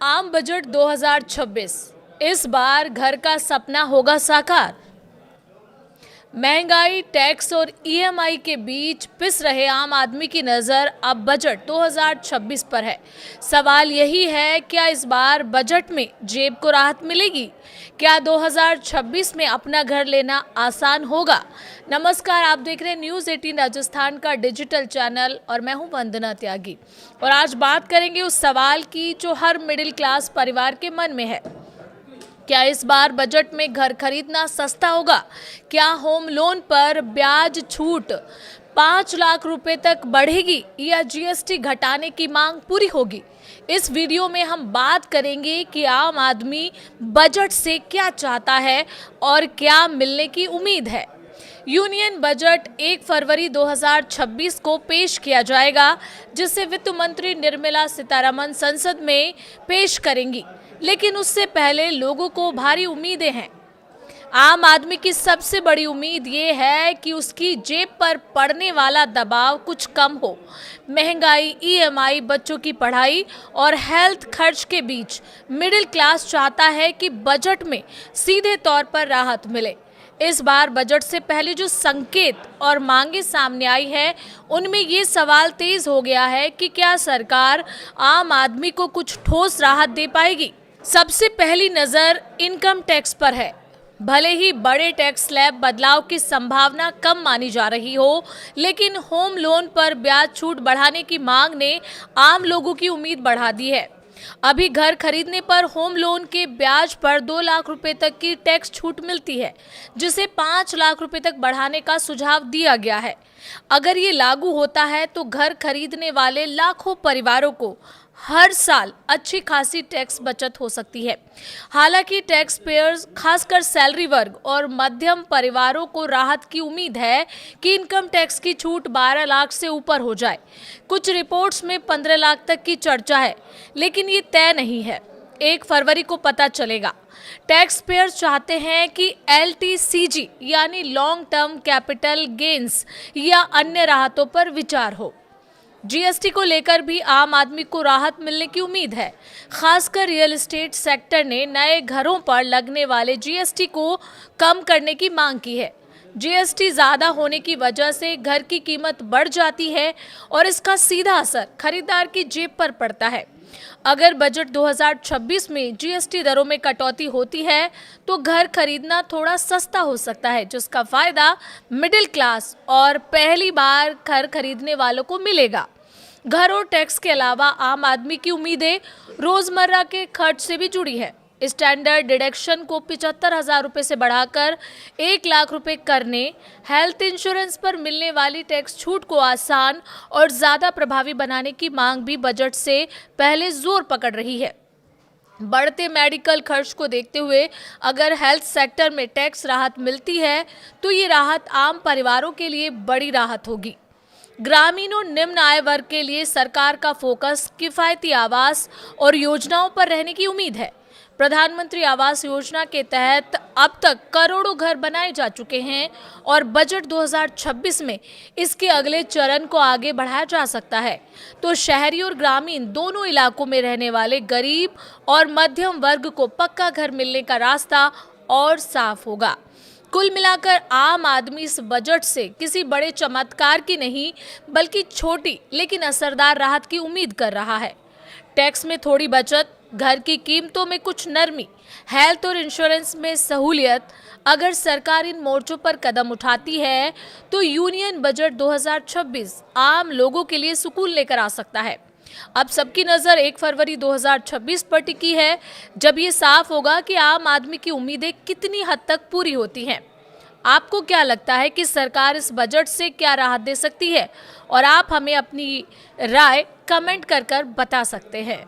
आम बजट 2026 इस बार घर का सपना होगा साकार। महंगाई, टैक्स और ईएमआई के बीच पिस रहे आम आदमी की नज़र अब बजट 2026 पर है। सवाल यही है, क्या इस बार बजट में जेब को राहत मिलेगी? क्या 2026 में अपना घर लेना आसान होगा? नमस्कार, आप देख रहे हैं न्यूज़ 18 राजस्थान का डिजिटल चैनल और मैं हूं वंदना त्यागी। और आज बात करेंगे उस सवाल की जो हर मिडिल क्लास परिवार के मन में है। क्या इस बार बजट में घर खरीदना सस्ता होगा? क्या होम लोन पर ब्याज छूट 5 लाख रुपए तक बढ़ेगी या जीएसटी घटाने की मांग पूरी होगी? इस वीडियो में हम बात करेंगे कि आम आदमी बजट से क्या चाहता है और क्या मिलने की उम्मीद है। यूनियन बजट 1 फरवरी 2026 को पेश किया जाएगा, जिसे वित्त मंत्री निर्मला सीतारमण संसद में पेश करेंगी। लेकिन उससे पहले लोगों को भारी उम्मीदें हैं। आम आदमी की सबसे बड़ी उम्मीद ये है कि उसकी जेब पर पड़ने वाला दबाव कुछ कम हो। महंगाई, ईएमआई, बच्चों की पढ़ाई और हेल्थ खर्च के बीच मिडिल क्लास चाहता है कि बजट में सीधे तौर पर राहत मिले। इस बार बजट से पहले जो संकेत और मांगे सामने आई है, उनमें ये सवाल तेज हो गया है कि क्या सरकार आम आदमी को कुछ ठोस राहत दे पाएगी। सबसे पहली नज़र इनकम टैक्स पर है। भले ही बड़े टैक्स स्लैब बदलाव की संभावना कम मानी जा रही हो, लेकिन होम लोन पर ब्याज छूट बढ़ाने की मांग ने आम लोगों की उम्मीद बढ़ा दी है। अभी घर खरीदने पर होम लोन के ब्याज पर 2 लाख रुपए तक की टैक्स छूट मिलती है, जिसे 5 लाख रुपए तक बढ़ाने का सुझाव दिया गया है। अगर ये लागू होता है तो घर खरीदने वाले लाखों परिवारों को हर साल अच्छी खासी टैक्स बचत हो सकती है। हालांकि टैक्स पेयर्स, खासकर सैलरी वर्ग और मध्यम परिवारों को राहत की उम्मीद है कि इनकम टैक्स की छूट 12 लाख से ऊपर हो जाए। कुछ रिपोर्ट्स में 15 लाख तक की चर्चा है, लेकिन ये तय नहीं है। 1 फरवरी को पता चलेगा। टैक्स पेयर्स चाहते हैं कि एलटीसीजी यानी लॉन्ग टर्म कैपिटल गेन्स या अन्य राहतों पर विचार हो। जीएसटी को लेकर भी आम आदमी को राहत मिलने की उम्मीद है। खासकर रियल एस्टेट सेक्टर ने नए घरों पर लगने वाले जीएसटी को कम करने की मांग की है। जीएसटी ज़्यादा होने की वजह से घर की कीमत बढ़ जाती है और इसका सीधा असर खरीदार की जेब पर पड़ता है। अगर बजट 2026 में जीएसटी दरों में कटौती होती है तो घर खरीदना थोड़ा सस्ता हो सकता है, जिसका फायदा मिडिल क्लास और पहली बार घर खरीदने वालों को मिलेगा। घर और टैक्स के अलावा आम आदमी की उम्मीदें रोजमर्रा के खर्च से भी जुड़ी है। स्टैंडर्ड डिडक्शन को 75,000 रुपये से बढ़ाकर 1 लाख रुपए करने, हेल्थ इंश्योरेंस पर मिलने वाली टैक्स छूट को आसान और ज़्यादा प्रभावी बनाने की मांग भी बजट से पहले जोर पकड़ रही है। बढ़ते मेडिकल खर्च को देखते हुए अगर हेल्थ सेक्टर में टैक्स राहत मिलती है तो ये राहत आम परिवारों के लिए बड़ी राहत होगी। ग्रामीण और निम्न आय वर्ग के लिए सरकार का फोकस किफ़ायती आवास और योजनाओं पर रहने की उम्मीद है। प्रधानमंत्री आवास योजना के तहत अब तक करोड़ों घर बनाए जा चुके हैं और बजट 2026 में इसके अगले चरण को आगे बढ़ाया जा सकता है, तो शहरी और ग्रामीण दोनों इलाकों में रहने वाले गरीब और मध्यम वर्ग को पक्का घर मिलने का रास्ता और साफ होगा। कुल मिलाकर आम आदमी इस बजट से किसी बड़े चमत्कार की नहीं, बल्कि छोटी लेकिन असरदार राहत की उम्मीद कर रहा है। टैक्स में थोड़ी बचत, घर की कीमतों में कुछ नरमी, हेल्थ और इंश्योरेंस में सहूलियत, अगर सरकार इन मोर्चों पर कदम उठाती है तो यूनियन बजट 2026 आम लोगों के लिए सुकून लेकर आ सकता है। अब सबकी नज़र 1 फरवरी 2026 पर टिकी है, जब ये साफ होगा कि आम आदमी की उम्मीदें कितनी हद तक पूरी होती हैं। आपको क्या लगता है कि सरकार इस बजट से क्या राहत दे सकती है? और आप हमें अपनी राय कमेंट कर बता सकते हैं।